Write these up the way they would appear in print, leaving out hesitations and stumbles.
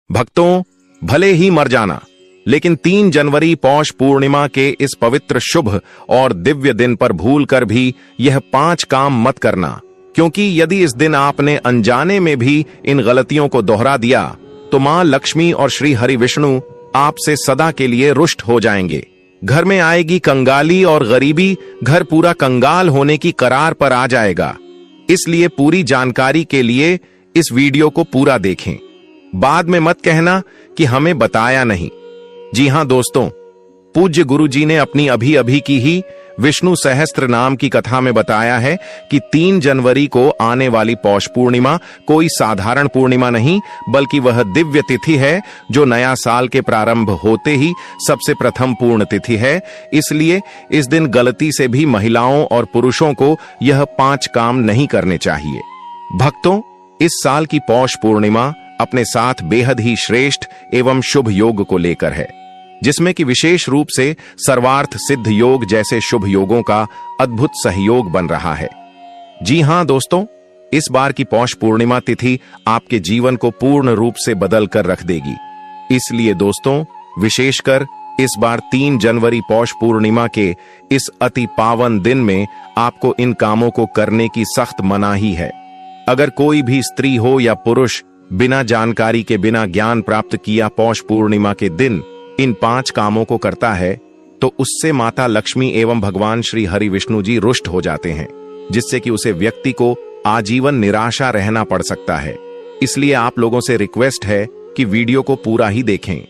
भक्तों, भले ही मर जाना, लेकिन 3 जनवरी पौष पूर्णिमा के इस पवित्र शुभ और दिव्य दिन पर भूलकर भी यह 5 काम मत करना, क्योंकि यदि इस दिन आपने अनजाने में भी इन गलतियों को दोहरा दिया तो मां लक्ष्मी और श्री हरि विष्णु आपसे सदा के लिए रुष्ट हो जाएंगे। घर में आएगी कंगाली और गरीबी, घर पूरा कंगाल होने की करार पर आ जाएगा। इसलिए पूरी जानकारी के लिए इस वीडियो को पूरा देखें। बाद में मत कहना कि हमें बताया नहीं। जी हां दोस्तों, पूज्य गुरु जी ने अपनी अभी अभी की ही विष्णु सहस्त्र नाम की कथा में बताया है कि 3 जनवरी को आने वाली पौष पूर्णिमा कोई साधारण पूर्णिमा नहीं, बल्कि वह दिव्य तिथि है जो नया साल के प्रारंभ होते ही सबसे प्रथम पूर्ण तिथि है। इसलिए इस दिन गलती से भी महिलाओं और पुरुषों को यह 5 काम नहीं करने चाहिए। भक्तों, इस साल की पौष पूर्णिमा अपने साथ बेहद ही श्रेष्ठ एवं शुभ योग को लेकर है, जिसमें कि विशेष रूप से सर्वार्थ सिद्ध योग जैसे शुभ योगों का अद्भुत सहयोग बन रहा है। जी हां दोस्तों, इस बार की पौष पूर्णिमा तिथि आपके जीवन को पूर्ण रूप से बदल कर रख देगी। इसलिए दोस्तों, विशेषकर इस बार 3 जनवरी पौष पूर्णिमा के इस अति पावन दिन में आपको इन कामों को करने की सख्त मनाही है। अगर कोई भी स्त्री हो या पुरुष बिना जानकारी के, बिना ज्ञान प्राप्त किया पौष पूर्णिमा के दिन इन 5 कामों को करता है, तो उससे माता लक्ष्मी एवं भगवान श्री हरि विष्णु जी रुष्ट हो जाते हैं, जिससे कि उसे व्यक्ति को आजीवन निराशा रहना पड़ सकता है। इसलिए आप लोगों से रिक्वेस्ट है कि वीडियो को पूरा ही देखें,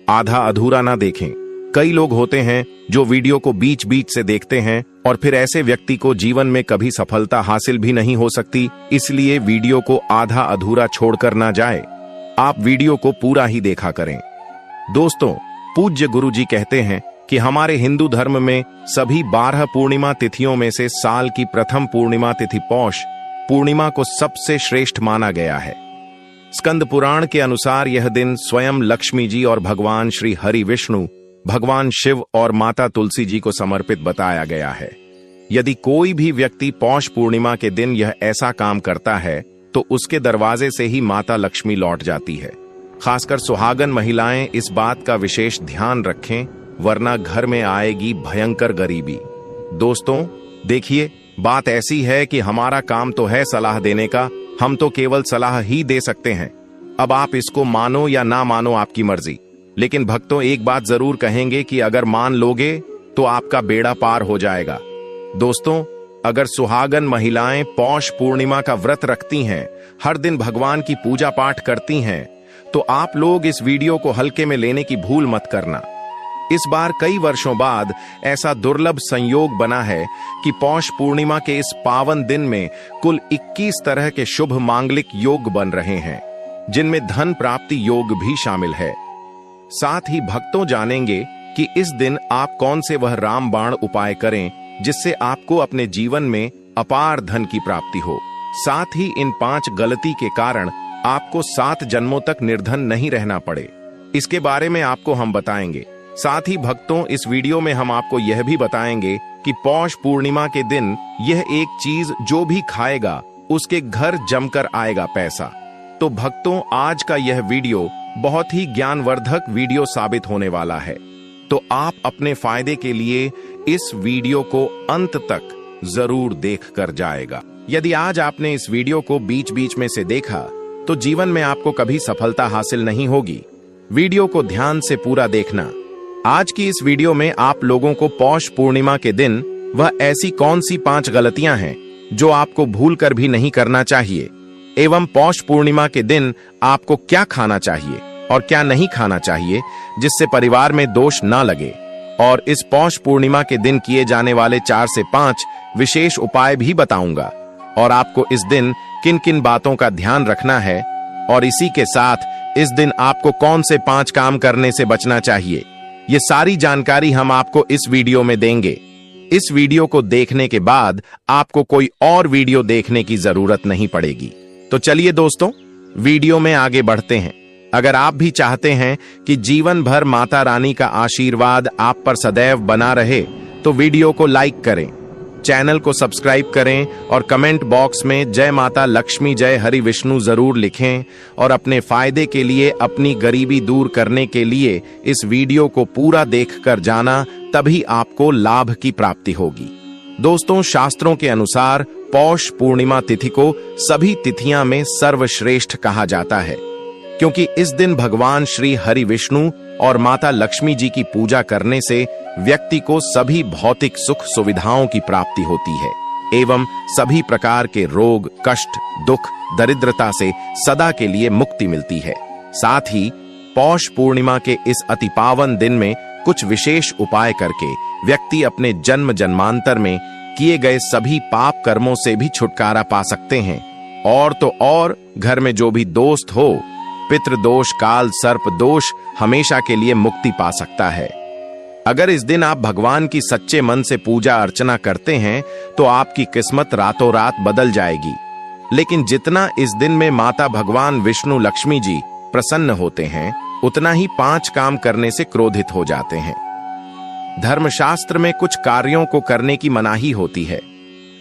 आधा अधूरा ना देखें। कई लोग होते हैं जो वीडियो को बीच बीच से देखते हैं और फिर ऐसे व्यक्ति को जीवन में कभी सफलता हासिल भी नहीं हो सकती। इसलिए वीडियो को आधा अधूरा छोड़कर ना जाए, आप वीडियो को पूरा ही देखा करें। दोस्तों, पूज्य गुरु जी कहते हैं कि हमारे हिंदू धर्म में सभी 12 पूर्णिमा तिथियों में से साल की प्रथम पूर्णिमा तिथि पौष पूर्णिमा को सबसे श्रेष्ठ माना गया है। स्कंद पुराण के अनुसार यह दिन स्वयं लक्ष्मी जी और भगवान श्री हरि विष्णु, भगवान शिव और माता तुलसी जी को समर्पित बताया गया है। यदि कोई भी व्यक्ति पौष पूर्णिमा के दिन यह ऐसा काम करता है तो उसके दरवाजे से ही माता लक्ष्मी लौट जाती है। खासकर सुहागन महिलाएं इस बात का विशेष ध्यान रखें, वरना घर में आएगी भयंकर गरीबी। दोस्तों देखिए, बात ऐसी है कि हमारा काम तो है सलाह देने का, हम तो केवल सलाह ही दे सकते हैं। अब आप इसको मानो या ना मानो, आपकी मर्जी। लेकिन भक्तों, एक बात जरूर कहेंगे कि अगर मान लोगे तो आपका बेड़ा पार हो जाएगा। दोस्तों, अगर सुहागन महिलाएं पौष पूर्णिमा का व्रत रखती हैं, हर दिन भगवान की पूजा पाठ करती हैं, तो आप लोग इस वीडियो को हल्के में लेने की भूल मत करना। इस बार कई वर्षों बाद ऐसा दुर्लभ संयोग बना है कि पौष पूर्णिमा के इस पावन दिन में कुल 21 तरह के शुभ मांगलिक योग बन रहे हैं, जिनमें धन प्राप्ति योग भी शामिल है। साथ ही भक्तों जानेंगे कि इस दिन आप कौन से वह रामबाण उपाय करें जिससे आपको अपने जीवन में अपार धन की प्राप्ति हो। साथ ही इन 5 गलती के कारण आपको 7 जन्मों तक निर्धन नहीं रहना पड़े, इसके बारे में आपको हम बताएंगे। साथ ही भक्तों, इस वीडियो में हम आपको यह भी बताएंगे कि पौष पूर्णिमा के दिन यह एक चीज जो भी खाएगा उसके घर जमकर आएगा पैसा। तो भक्तों, आज का यह वीडियो बहुत ही ज्ञानवर्धक वीडियो साबित होने वाला है, तो आप अपने फायदे के लिए इस वीडियो को अंत तक जरूर देख कर जाएगा। यदि आज आपने इस वीडियो को बीच बीच में से देखा तो जीवन में आपको कभी सफलता हासिल नहीं होगी। वीडियो को ध्यान से पूरा देखना। आज की इस वीडियो में आप लोगों को पौष पूर्णिमा के दिन वह ऐसी कौन सी 5 गलतियां हैं जो आपको भूल कर भी नहीं करना चाहिए, एवं पौष पूर्णिमा के दिन आपको क्या खाना चाहिए और क्या नहीं खाना चाहिए जिससे परिवार में दोष ना लगे। और इस पौष पूर्णिमा के दिन किए जाने वाले 4 से 5 विशेष उपाय भी बताऊंगा, और आपको इस दिन किन किन बातों का ध्यान रखना है, और इसी के साथ इस दिन आपको कौन से 5 काम करने से बचना चाहिए, ये सारी जानकारी हम आपको इस वीडियो में देंगे। इस वीडियो को देखने के बाद आपको कोई और वीडियो देखने की जरूरत नहीं पड़ेगी। तो चलिए दोस्तों, वीडियो में आगे बढ़ते हैं। अगर आप भी चाहते हैं कि जीवन भर माता रानी का आशीर्वाद आप पर सदैव बना रहे, तो वीडियो को लाइक करें, चैनल को सब्सक्राइब करें और कमेंट बॉक्स में जय माता लक्ष्मी जय हरि विष्णु जरूर लिखें और अपने फायदे के लिए, अपनी गरीबी दूर करने के लिए इस वीडियो को पूरा देखकर जाना, तभी आपको लाभ की प्राप्ति होगी। दोस्तों, शास्त्रों के अनुसार पौष पूर्णिमा तिथि को सभी तिथियां में सर्वश्रेष्ठ कहा जाता है, क्योंकि इस दिन भगवान श्री हरि विष्णु और माता लक्ष्मी जी की पूजा करने से व्यक्ति को सभी भौतिक सुख सुविधाओं की प्राप्ति होती है एवं सभी प्रकार के रोग, कष्ट, दुख, दरिद्रता से सदा के लिए मुक्ति मिलती है। साथ ही पौष पूर्णिमा के इस अति पावन दिन में कुछ विशेष उपाय करके व्यक्ति अपने जन्म जन्मांतर में किए गए सभी पाप कर्मों से भी छुटकारा पा सकते हैं। और तो और घर में जो भी दोस्त हो, पितृदोष, काल सर्प दोष हमेशा के लिए मुक्ति पा सकता है। अगर इस दिन आप भगवान की सच्चे मन से पूजा अर्चना करते हैं तो आपकी किस्मत रातों रात बदल जाएगी। लेकिन जितना इस दिन में माता भगवान विष्णु लक्ष्मी जी प्रसन्न होते हैं, उतना ही 5 काम करने से क्रोधित हो जाते हैं। धर्मशास्त्र में कुछ कार्यों को करने की मनाही होती है,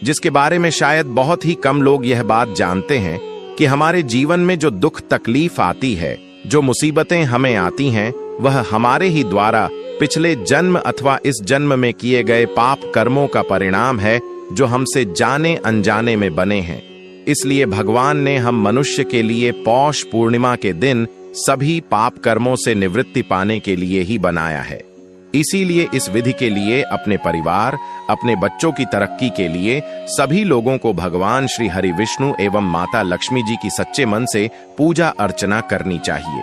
जिसके बारे में शायद बहुत ही कम लोग यह बात जानते हैं कि हमारे जीवन में जो दुख तकलीफ आती है, जो मुसीबतें हमें आती हैं, वह हमारे ही द्वारा पिछले जन्म अथवा इस जन्म में किए गए पाप कर्मों का परिणाम है, जो हमसे जाने अनजाने में बने हैं। इसलिए भगवान ने हम मनुष्य के लिए पौष पूर्णिमा के दिन सभी पाप कर्मों से निवृत्ति पाने के लिए ही बनाया है। इसीलिए इस विधि के लिए अपने परिवार, अपने बच्चों की तरक्की के लिए सभी लोगों को भगवान श्री हरि विष्णु एवं माता लक्ष्मी जी की सच्चे मन से पूजा अर्चना करनी चाहिए।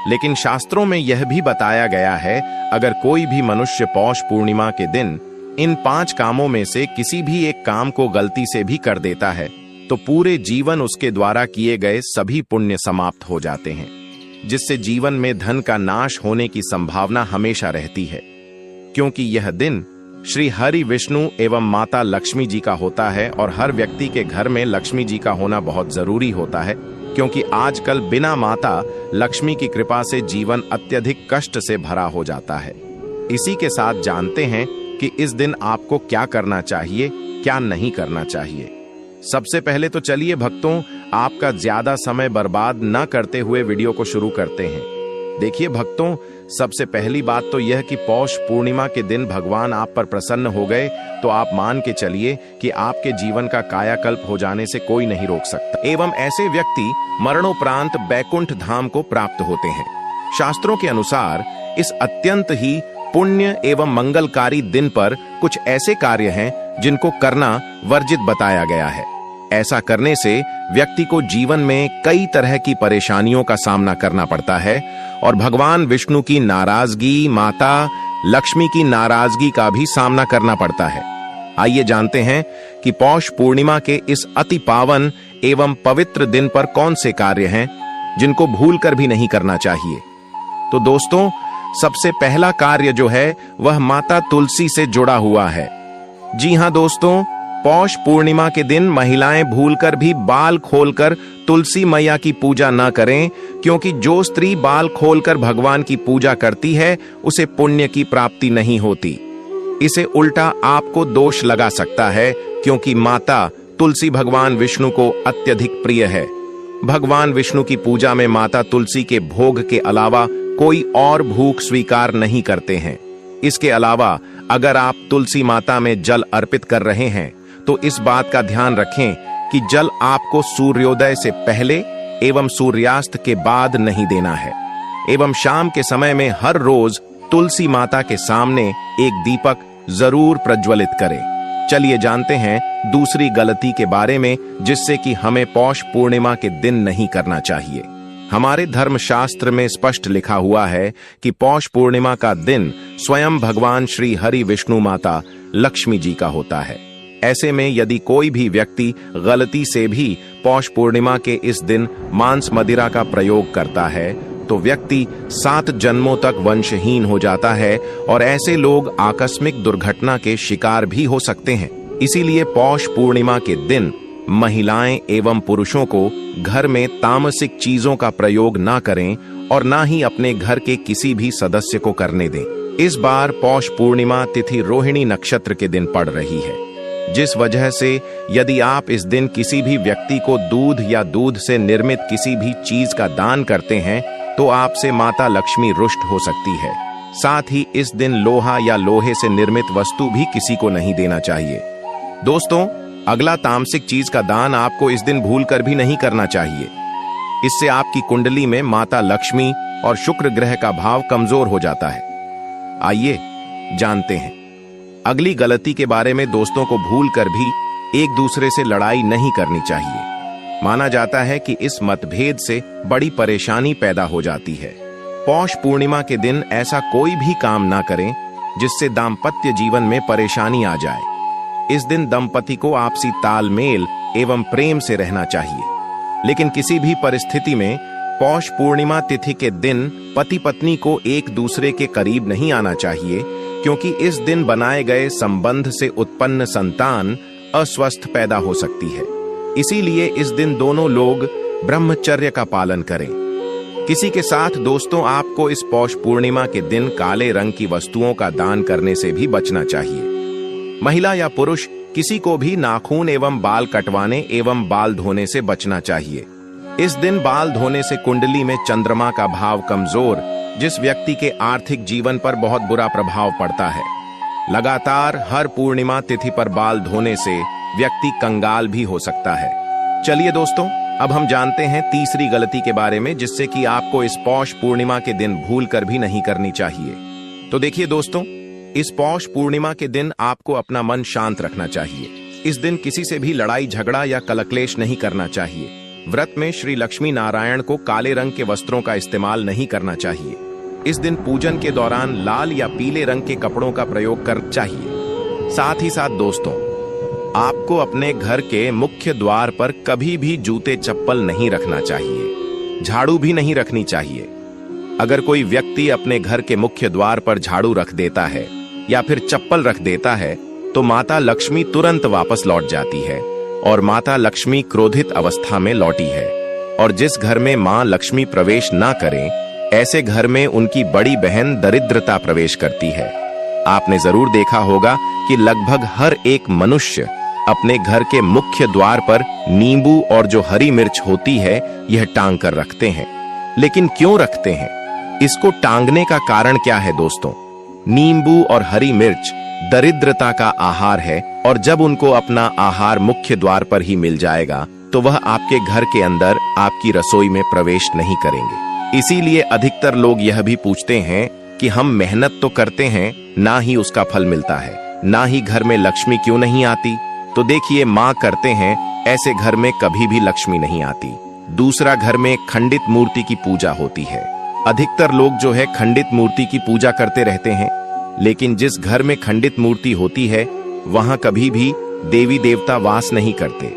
लेकिन शास्त्रों में यह भी बताया गया है, अगर कोई भी मनुष्य पौष पूर्णिमा के दिन इन 5 कामों में से किसी भी एक काम को गलती से भी कर देता है, तो पूरे जीवन उसके द्वारा किए गए सभी पुण्य समाप्त हो जाते हैं, जिससे जीवन में धन का नाश होने की संभावना हमेशा रहती है। क्योंकि यह दिन श्री हरि विष्णु एवं माता लक्ष्मी जी का होता है और हर व्यक्ति के घर में लक्ष्मी जी का होना बहुत जरूरी होता है, क्योंकि आजकल बिना माता लक्ष्मी की कृपा से जीवन अत्यधिक कष्ट से भरा हो जाता है। इसी के साथ जानते हैं कि इस दिन आपको क्या करना चाहिए, क्या नहीं करना चाहिए। सबसे पहले तो चलिए भक्तों, आपका ज्यादा समय बर्बाद न करते हुए वीडियो को शुरू करते हैं। देखिए भक्तों, सबसे पहली बात तो यह कि पौष पूर्णिमा के दिन भगवान आप पर प्रसन्न हो गए तो आप मान के चलिए कि आपके जीवन का कायाकल्प हो जाने से कोई नहीं रोक सकता एवं ऐसे व्यक्ति मरणोपरांत बैकुंठ धाम को प्राप्त होते हैं। शास्त्रों के अनुसार इस अत्यंत ही पुण्य एवं मंगलकारी दिन पर कुछ ऐसे कार्य हैं जिनको करना वर्जित बताया गया है। ऐसा करने से व्यक्ति को जीवन में कई तरह की परेशानियों का सामना करना पड़ता है और भगवान विष्णु की नाराजगी, माता लक्ष्मी की नाराजगी का भी सामना करना पड़ता है। आइए जानते हैं कि पौष पूर्णिमा के इस अति पावन एवं पवित्र दिन पर कौन से कार्य हैं जिनको भूलकर भी नहीं करना चाहिए। तो दोस्तों, सबसे पहला कार्य जो है वह माता तुलसी से जुड़ा हुआ है। जी हां दोस्तों, पौष पूर्णिमा के दिन महिलाएं भूलकर भी बाल खोलकर तुलसी मैया की पूजा न करें, क्योंकि जो स्त्री बाल खोलकर भगवान की पूजा करती है उसे पुण्य की प्राप्ति नहीं होती। इसे उल्टा आपको दोष लगा सकता है, क्योंकि माता तुलसी भगवान विष्णु को अत्यधिक प्रिय है। भगवान विष्णु की पूजा में माता तुलसी के भोग के अलावा कोई और भूख स्वीकार नहीं करते हैं। इसके अलावा अगर आप तुलसी माता में जल अर्पित कर रहे हैं तो इस बात का ध्यान रखें कि जल आपको सूर्योदय से पहले एवं सूर्यास्त के बाद नहीं देना है एवं शाम के समय में हर रोज तुलसी माता के सामने एक दीपक जरूर प्रज्वलित करें। चलिए जानते हैं दूसरी गलती के बारे में, जिससे कि हमें पौष पूर्णिमा के दिन नहीं करना चाहिए। हमारे धर्मशास्त्र में स्पष्ट लिखा हुआ है कि पौष पूर्णिमा का दिन स्वयं भगवान श्री हरि विष्णु माता लक्ष्मी जी का होता है। ऐसे में यदि कोई भी व्यक्ति गलती से भी पौष पूर्णिमा के इस दिन मांस मदिरा का प्रयोग करता है तो व्यक्ति 7 जन्मों तक वंशहीन हो जाता है और ऐसे लोग आकस्मिक दुर्घटना के शिकार भी हो सकते हैं। इसीलिए पौष पूर्णिमा के दिन महिलाएं एवं पुरुषों को घर में तामसिक चीजों का प्रयोग ना करें और ना ही अपने घर के किसी भी सदस्य को करने दें। इस बार पौष पूर्णिमा तिथि रोहिणी नक्षत्र के दिन पड़ रही है, जिस वजह से यदि आप इस दिन किसी भी व्यक्ति को दूध या दूध से निर्मित किसी भी चीज का दान करते हैं तो आपसे माता लक्ष्मी रुष्ट हो सकती है। साथ ही इस दिन लोहा या लोहे से निर्मित वस्तु भी किसी को नहीं देना चाहिए। दोस्तों, अगला तामसिक चीज का दान आपको इस दिन भूलकर भी नहीं करना चाहिए। इससे आपकी कुंडली में माता लक्ष्मी और शुक्र ग्रह का भाव कमजोर हो जाता है। आइए जानते हैं अगली गलती के बारे में। दोस्तों को भूलकर भी एक दूसरे से लड़ाई नहीं करनी चाहिए। माना जाता है कि इस मतभेद से बड़ी परेशानी पैदा हो जाती है। पौष पूर्णिमा के दिन ऐसा कोई भी काम ना करें जिससे दाम्पत्य जीवन में परेशानी आ जाए। इस दिन दंपति को आपसी तालमेल एवं प्रेम से रहना चाहिए। लेकिन किसी भी परिस्थिति में पौष पूर्णिमा तिथि के दिन पति पत्नी को एक दूसरे के करीब नहीं आना चाहिए, क्योंकि इस दिन बनाए गए संबंध से उत्पन्न संतान अस्वस्थ पैदा हो सकती है। इसीलिए इस दिन दोनों लोग ब्रह्मचर्य का पालन करें। किसी के साथ दोस्तों आपको इस पौष पूर्णिमा के दिन काले रंग की वस्तुओं का दान करने से भी बचना चाहिए। महिला या पुरुष किसी को भी नाखून एवं बाल कटवाने एवं बाल धोने से बचना चाहिए। इस दिन बाल धोने से कुंडली में चंद्रमा का भाव कमजोर, जिस व्यक्ति के आर्थिक जीवन पर बहुत बुरा प्रभाव पड़ता है। लगातार हर पूर्णिमा तिथि पर बाल धोने से व्यक्ति कंगाल भी हो सकता है। चलिए दोस्तों, अब हम जानते हैं तीसरी गलती के बारे में, जिससे कि आपको इस पौष पूर्णिमा के दिन भूलकर भी नहीं करनी चाहिए। तो देखिए दोस्तों, इस पौष पूर्णिमा के दिन आपको अपना मन शांत रखना चाहिए। इस दिन किसी से भी लड़ाई झगड़ा या कलकलेश नहीं करना चाहिए। व्रत में श्री लक्ष्मी नारायण को काले रंग के वस्त्रों का इस्तेमाल नहीं करना चाहिए। इस दिन पूजन के दौरान लाल या पीले रंग के कपड़ों का प्रयोग करना चाहिए। साथ ही साथ दोस्तों, आपको अपने घर के मुख्य द्वार पर कभी भी जूते चप्पल नहीं रखना चाहिए। झाड़ू भी नहीं रखनी चाहिए। अगर कोई व्यक्ति अपने घर के मुख्य द्वार पर झाड़ू रख देता है या फिर चप्पल रख देता है तो माता लक्ष्मी तुरंत वापस लौट जाती है और माता लक्ष्मी क्रोधित अवस्था में लौटी है। और जिस घर में मां लक्ष्मी प्रवेश ना करें, ऐसे घर में उनकी बड़ी बहन दरिद्रता प्रवेश करती है। आपने जरूर देखा होगा कि लगभग हर एक मनुष्य अपने घर के मुख्य द्वार पर नींबू और जो हरी मिर्च होती है यह टांग कर रखते हैं। लेकिन क्यों रखते हैं? इसको टांगने का कारण क्या है दोस्तों? नींबू और हरी मिर्च दरिद्रता का आहार है, और जब उनको अपना आहार मुख्य द्वार पर ही मिल जाएगा तो वह आपके घर के अंदर आपकी रसोई में प्रवेश नहीं करेंगे। इसीलिए अधिकतर लोग यह भी पूछते हैं कि हम मेहनत तो करते हैं, ना ही उसका फल मिलता है, ना ही घर में लक्ष्मी क्यों नहीं आती? तो देखिए, मां करते हैं, ऐसे घर में कभी भी लक्ष्मी नहीं आती। दूसरा, घर में खंडित मूर्ति की पूजा होती है। अधिकतर लोग जो है खंडित मूर्ति की पूजा करते रहते हैं, लेकिन जिस घर में खंडित मूर्ति होती है वहां कभी भी देवी देवता वास नहीं करते।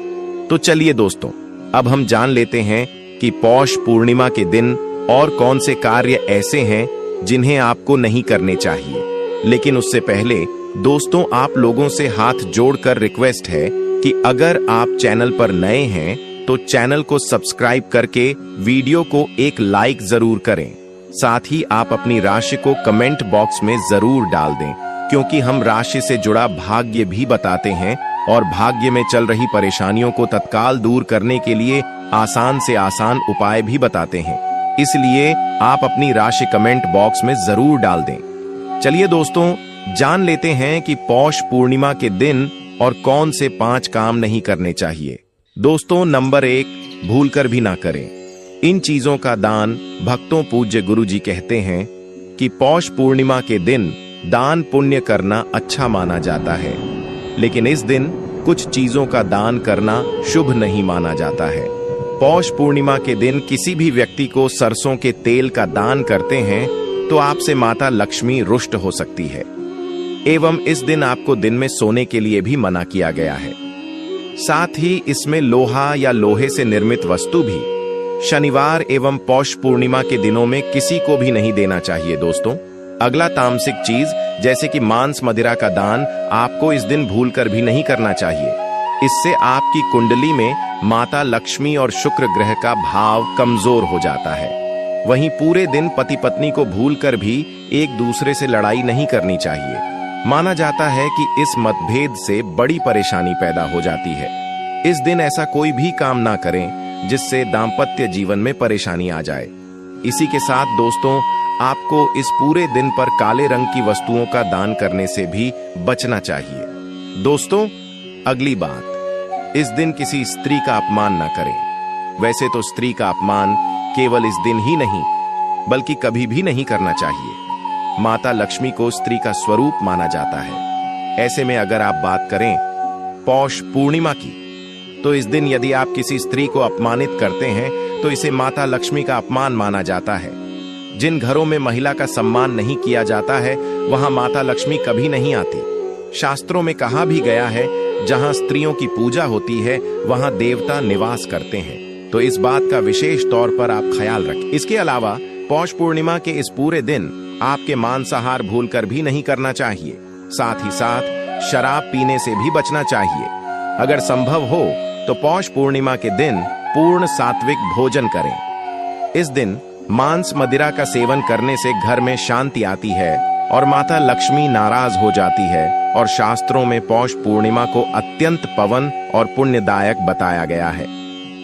तो चलिए दोस्तों, अब हम जान लेते हैं कि पौष पूर्णिमा के दिन और कौन से कार्य ऐसे हैं जिन्हें आपको नहीं करने चाहिए। लेकिन उससे पहले दोस्तों, आप लोगों से हाथ जोड़कर रिक्वेस्ट है कि अगर आप चैनल पर नए हैं तो चैनल को सब्सक्राइब करके वीडियो को एक लाइक जरूर करें। साथ ही आप अपनी राशि को कमेंट बॉक्स में जरूर डाल दें, क्योंकि हम राशि से जुड़ा भाग्य भी बताते हैं और भाग्य में चल रही परेशानियों को तत्काल दूर करने के लिए आसान से आसान उपाय भी बताते हैं। इसलिए आप अपनी राशि कमेंट बॉक्स में जरूर डाल दें। चलिए दोस्तों, जान लेते हैं कि पौष पूर्णिमा के दिन और कौन से 5 काम नहीं करने चाहिए। दोस्तों, नंबर 1, भूलकर भी ना करें। इन चीजों का दान भक्तों पूज्य गुरु जी कहते हैं कि पौष पूर्णिमा के दिन दान पुण्य करना अच्छा माना जाता है, लेकिन इस दिन कुछ चीजों का दान करना शुभ नहीं माना जाता है। पौष पूर्णिमा के दिन किसी भी व्यक्ति को सरसों के तेल का दान करते हैं तो आपसे माता लक्ष्मी रुष्ट हो सकती है, एवं इस दिन आपको दिन में सोने के लिए भी मना किया गया है। साथ ही इसमें लोहा या लोहे से निर्मित वस्तु भी शनिवार एवं पौष पूर्णिमा के दिनों में किसी को भी नहीं देना चाहिए। दोस्तों, अगला तामसिक चीज जैसे कि मांस मदिरा का दान आपको इस दिन भूलकर भी नहीं करना चाहिए। इससे आपकी कुंडली में माता लक्ष्मी और शुक्र ग्रह का भाव कमजोर हो जाता है। वहीं पूरे दिन पति पत्नी को भूलकर भी एक दूसरे से लड़ाई नहीं करनी चाहिए। माना जाता है कि इस मतभेद से बड़ी परेशानी पैदा हो जाती है। इस दिन ऐसा कोई भी काम ना करें जिससे दाम्पत्य जीवन में परेशानी आ जाए। इसी के साथ दोस्तों, आपको इस पूरे दिन पर काले रंग की वस्तुओं का दान करने से भी बचना चाहिए। दोस्तों, अगली बात, इस दिन किसी स्त्री का अपमान ना करें। वैसे तो स्त्री का अपमान केवल इस दिन ही नहीं बल्कि कभी भी नहीं करना चाहिए। माता लक्ष्मी को स्त्री का स्वरूप माना जाता है। ऐसे में अगर आप बात करें पौष पूर्णिमा की, तो इस दिन यदि आप किसी स्त्री को अपमानित करते हैं तो इसे माता लक्ष्मी का अपमान माना जाता है। जिन घरों में महिला का सम्मान नहीं किया जाता है वहां माता लक्ष्मी कभी नहीं आती। शास्त्रों में कहा भी गया है, जहां स्त्रियों की पूजा होती है वहां देवता निवास करते हैं। तो इस बात का विशेष तौर पर आप ख्याल रखें। इसके अलावा पौष पूर्णिमा के इस पूरे दिन आपके मांसाहार भूलकर भी नहीं करना चाहिए। साथ ही साथ शराब पीने से भी बचना चाहिए। अगर संभव हो तो पौष पूर्णिमा के दिन पूर्ण सात्विक भोजन करें। इस दिन मांस मदिरा का सेवन करने से घर में शांति आती है और माता लक्ष्मी नाराज हो जाती है। और शास्त्रों में पौष पूर्णिमा को अत्यंत पवन और पुण्यदायक बताया गया है।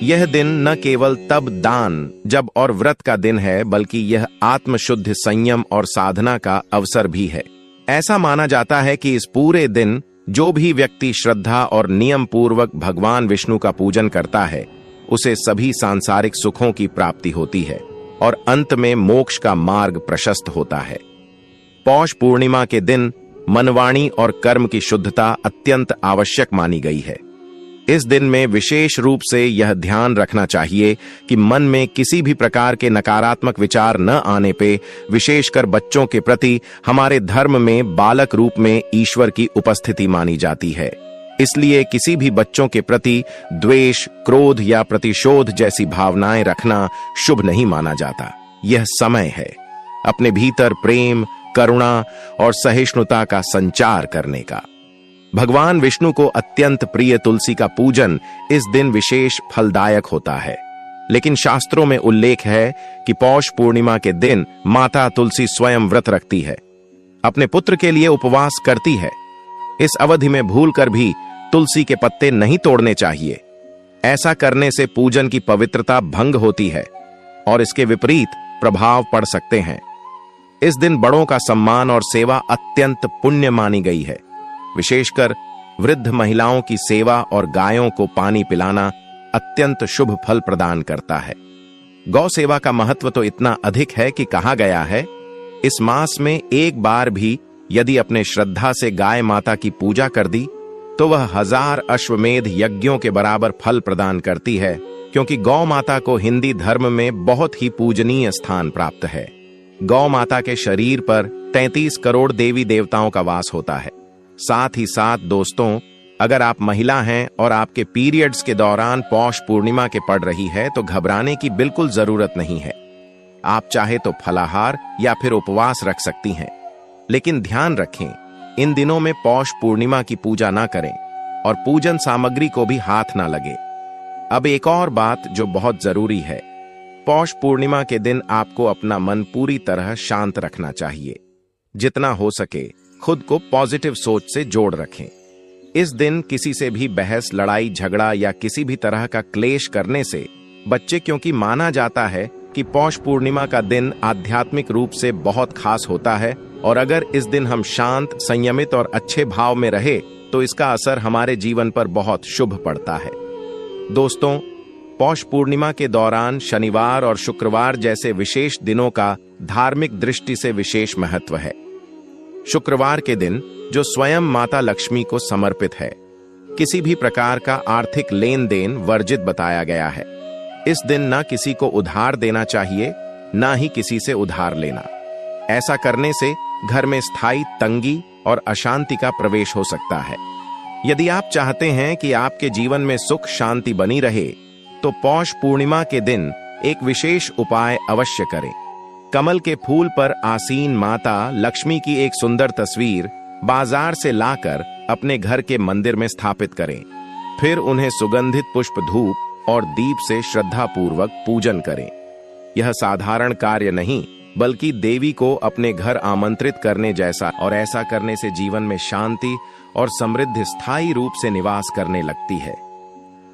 यह दिन न केवल तब दान, जब और व्रत का दिन है, बल्कि यह आत्मशुद्ध संयम और साधना का अवसर भी है। ऐसा माना जाता है कि इस पूरे दिन जो भी व्यक्ति श्रद्धा और नियम पूर्वक भगवान विष्णु का पूजन करता है, उसे सभी सांसारिक सुखों की प्राप्ति होती है और अंत में मोक्ष का मार्ग प्रशस्त होता है। पौष पूर्णिमा के दिन मनवाणी और कर्म की शुद्धता अत्यंत आवश्यक मानी गई है। इस दिन में विशेष रूप से यह ध्यान रखना चाहिए कि मन में किसी भी प्रकार के नकारात्मक विचार न आने पे, विशेषकर बच्चों के प्रति हमारे धर्म में बालक रूप में ईश्वर की उपस्थिति मानी जाती है। इसलिए किसी भी बच्चों के प्रति द्वेष, क्रोध या प्रतिशोध जैसी भावनाएं रखना शुभ नहीं माना जाता। यह समय है अपने भीतर प्रेम, करुणा और सहिष्णुता का संचार करने का। भगवान विष्णु को अत्यंत प्रिय तुलसी का पूजन इस दिन विशेष फलदायक होता है। लेकिन शास्त्रों में उल्लेख है कि पौष पूर्णिमा के दिन माता तुलसी स्वयं व्रत रखती है, अपने पुत्र के लिए उपवास करती है। इस अवधि में भूलकर भी तुलसी के पत्ते नहीं तोड़ने चाहिए। ऐसा करने से पूजन की पवित्रता भंग होती है और इसके विपरीत प्रभाव पड़ सकते हैं। इस दिन बड़ों का सम्मान और सेवा अत्यंत पुण्य मानी गई है। विशेषकर वृद्ध महिलाओं की सेवा और गायों को पानी पिलाना अत्यंत शुभ फल प्रदान करता है। गौ सेवा का महत्व तो इतना अधिक है कि कहा गया है, इस मास में एक बार भी यदि अपने श्रद्धा से गाय माता की पूजा कर दी तो वह 1000 अश्वमेध यज्ञों के बराबर फल प्रदान करती है, क्योंकि गौ माता को हिंदी धर्म में बहुत ही पूजनीय स्थान प्राप्त है। गौ माता के शरीर पर 33 करोड़ देवी देवताओं का वास होता है। साथ ही साथ दोस्तों, अगर आप महिला हैं और आपके पीरियड्स के दौरान पौष पूर्णिमा के पड़ रही है तो घबराने की बिल्कुल जरूरत नहीं है। आप चाहे तो फलाहार या फिर उपवास रख सकती हैं। लेकिन ध्यान रखें, इन दिनों में पौष पूर्णिमा की पूजा ना करें और पूजन सामग्री को भी हाथ ना लगे। अब एक और बात जो बहुत जरूरी है, पौष पूर्णिमा के दिन आपको अपना मन पूरी तरह शांत रखना चाहिए। जितना हो सके खुद को पॉजिटिव सोच से जोड़ रखें। इस दिन किसी से भी बहस, लड़ाई झगड़ा या किसी भी तरह का क्लेश करने से बच्चे, क्योंकि माना जाता है कि पौष पूर्णिमा का दिन आध्यात्मिक रूप से बहुत खास होता है और अगर इस दिन हम शांत, संयमित और अच्छे भाव में रहे तो इसका असर हमारे जीवन पर बहुत शुभ पड़ता है। दोस्तों, पौष पूर्णिमा के दौरान शनिवार और शुक्रवार जैसे विशेष दिनों का धार्मिक दृष्टि से विशेष महत्व है। शुक्रवार के दिन जो स्वयं माता लक्ष्मी को समर्पित है, किसी भी प्रकार का आर्थिक लेन देन वर्जित बताया गया है। इस दिन ना किसी को उधार देना चाहिए, ना ही किसी से उधार लेना। ऐसा करने से घर में स्थायी तंगी और अशांति का प्रवेश हो सकता है। यदि आप चाहते हैं कि आपके जीवन में सुख शांति बनी रहे तो पौष पूर्णिमा के दिन एक विशेष उपाय अवश्य करें। कमल के फूल पर आसीन माता लक्ष्मी की एक सुंदर तस्वीर बाजार से लाकर अपने घर के मंदिर में स्थापित करें। फिर उन्हें सुगंधित पुष्प, धूप और दीप से श्रद्धापूर्वक पूजन करें। यह साधारण कार्य नहीं बल्कि देवी को अपने घर आमंत्रित करने जैसा, और ऐसा करने से जीवन में शांति और समृद्धि स्थायी रूप से निवास करने लगती है।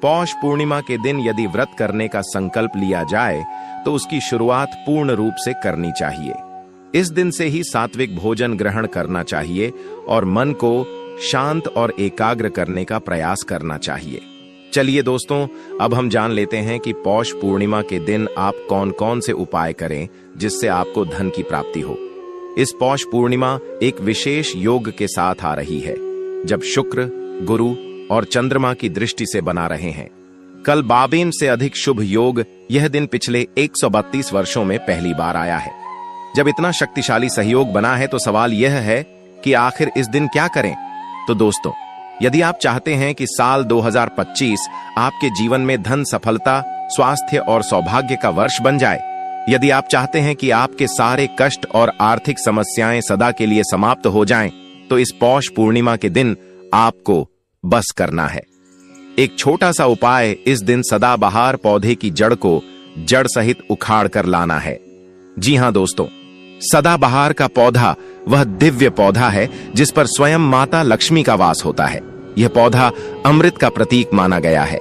पौष पूर्णिमा के दिन यदि व्रत करने का संकल्प लिया जाए तो उसकी शुरुआत पूर्ण रूप से करनी चाहिए। इस दिन से ही सात्विक भोजन ग्रहण करना चाहिए और मन को शांत और एकाग्र करने का प्रयास करना चाहिए। चलिए दोस्तों, अब हम जान लेते हैं कि पौष पूर्णिमा के दिन आप कौन कौन से उपाय करें जिससे आपको धन की प्राप्ति हो। इस पौष पूर्णिमा एक विशेष योग के साथ आ रही है, जब शुक्र, गुरु और चंद्रमा की दृष्टि से बना रहे हैं। कल 52 से अधिक शुभ योग यह दिन पिछले 132 वर्षों में पहली बार आया है। जब इतना शक्तिशाली सहयोग बना है तो सवाल यह है कि आखिर इस दिन क्या करें। तो दोस्तों, यदि आप चाहते हैं कि साल 2025 आपके जीवन में धन, सफलता, स्वास्थ्य और सौभाग्य का वर्ष बन जाए, यदि आप चाहते हैं कि आपके सारे कष्ट और आर्थिक समस्याएं सदा के लिए समाप्त हो जाएं, तो इस पौष पूर्णिमा के दिन आपको बस करना है। एक छोटा सा उपाय इस दिन सदाबहार पौधे की जड़ को जड़ सहित उखाड़ कर लाना है। जी हां दोस्तों, सदाबहार का पौधा वह दिव्य पौधा है जिस पर स्वयं माता लक्ष्मी का वास होता है। यह पौधा अमृत का प्रतीक माना गया है।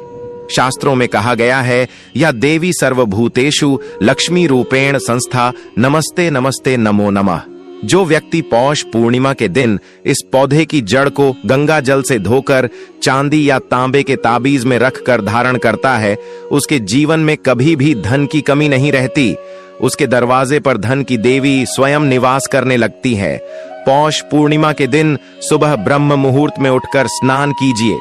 शास्त्रों में कहा गया है, या देवी सर्वभूतेषु लक्ष्मी रूपेण संस्था, नमस्ते नमस्ते नमो नमः। जो व्यक्ति पौष पूर्णिमा के दिन इस पौधे की जड़ को गंगा जल से धोकर चांदी या तांबे के ताबीज में रखकर धारण करता है, उसके जीवन में कभी भी धन की कमी नहीं रहती। उसके दरवाजे पर धन की देवी स्वयं निवास करने लगती है। पौष पूर्णिमा के दिन सुबह ब्रह्म मुहूर्त में उठकर स्नान कीजिए,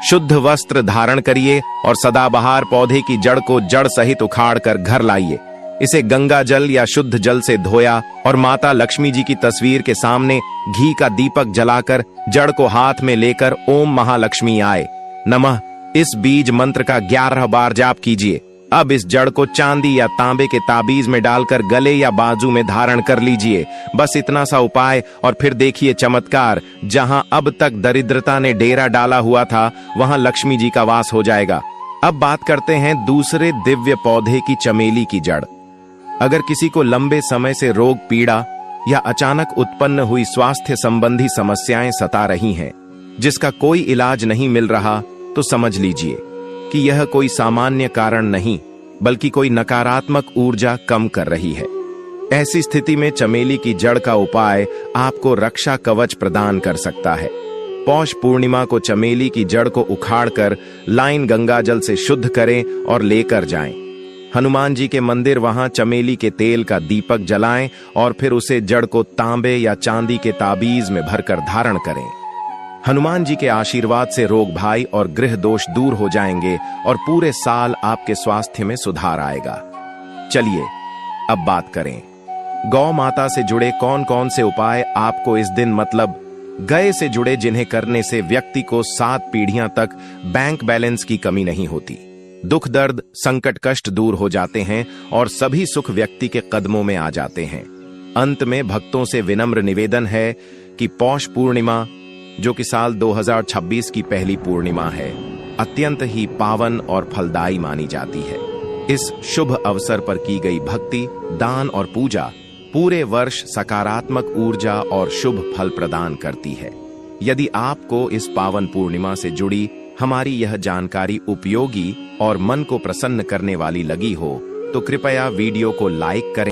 शुद्ध वस्त्र धारण करिए और सदाबहार पौधे की जड़ को जड़ सहित उखाड़ कर घर लाइए। इसे गंगा जल या शुद्ध जल से धोया और माता लक्ष्मी जी की तस्वीर के सामने घी का दीपक जलाकर जड़ को हाथ में लेकर ओम महालक्ष्मी आए नमः इस बीज मंत्र का 11 बार जाप कीजिए। अब इस जड़ को चांदी या तांबे के ताबीज में डालकर गले या बाजू में धारण कर लीजिए। बस इतना सा उपाय और फिर देखिए चमत्कार। जहां अब तक दरिद्रता ने डेरा डाला हुआ था, वहां लक्ष्मी जी का वास हो जाएगा। अब बात करते हैं दूसरे दिव्य पौधे की, चमेली की जड़। अगर किसी को लंबे समय से रोग, पीड़ा या अचानक उत्पन्न हुई स्वास्थ्य संबंधी समस्याएं सता रही हैं, जिसका कोई इलाज नहीं मिल रहा, तो समझ लीजिए कि यह कोई सामान्य कारण नहीं, बल्कि कोई नकारात्मक ऊर्जा कम कर रही है। ऐसी स्थिति में चमेली की जड़ का उपाय आपको रक्षा कवच प्रदान कर सकता है। पौष पूर्णिमा को चमेली की जड़ को उखाड़कर लाइन गंगा जल से शुद्ध करें और लेकर जाएं। हनुमान जी के मंदिर वहां चमेली के तेल का दीपक जलाएं और फिर उसे जड़ को तांबे या चांदी के ताबीज में भरकर धारण करें। हनुमान जी के आशीर्वाद से रोग भाई और गृह दोष दूर हो जाएंगे और पूरे साल आपके स्वास्थ्य में सुधार आएगा। चलिए अब बात करें गौ माता से जुड़े कौन कौन से उपाय आपको इस दिन, मतलब गाय से जुड़े, जिन्हें करने से व्यक्ति को 7 पीढ़ियां तक बैंक बैलेंस की कमी नहीं होती। दुख, दर्द, संकट, कष्ट दूर हो जाते हैं और सभी सुख व्यक्ति के कदमों में आ जाते हैं। अंत में भक्तों से विनम्र निवेदन है कि पौष पूर्णिमा, जो कि साल 2026 की पहली पूर्णिमा है, अत्यंत ही पावन और फलदायी मानी जाती है। इस शुभ अवसर पर की गई भक्ति, दान और पूजा पूरे वर्ष सकारात्मक ऊर्जा और शुभ फल प्रदान करती है। यदि आपको इस पावन पूर्णिमा से जुड़ी हमारी यह जानकारी उपयोगी और मन को प्रसन्न करने वाली लगी हो, तो कृपया वीडियो को लाइक करें।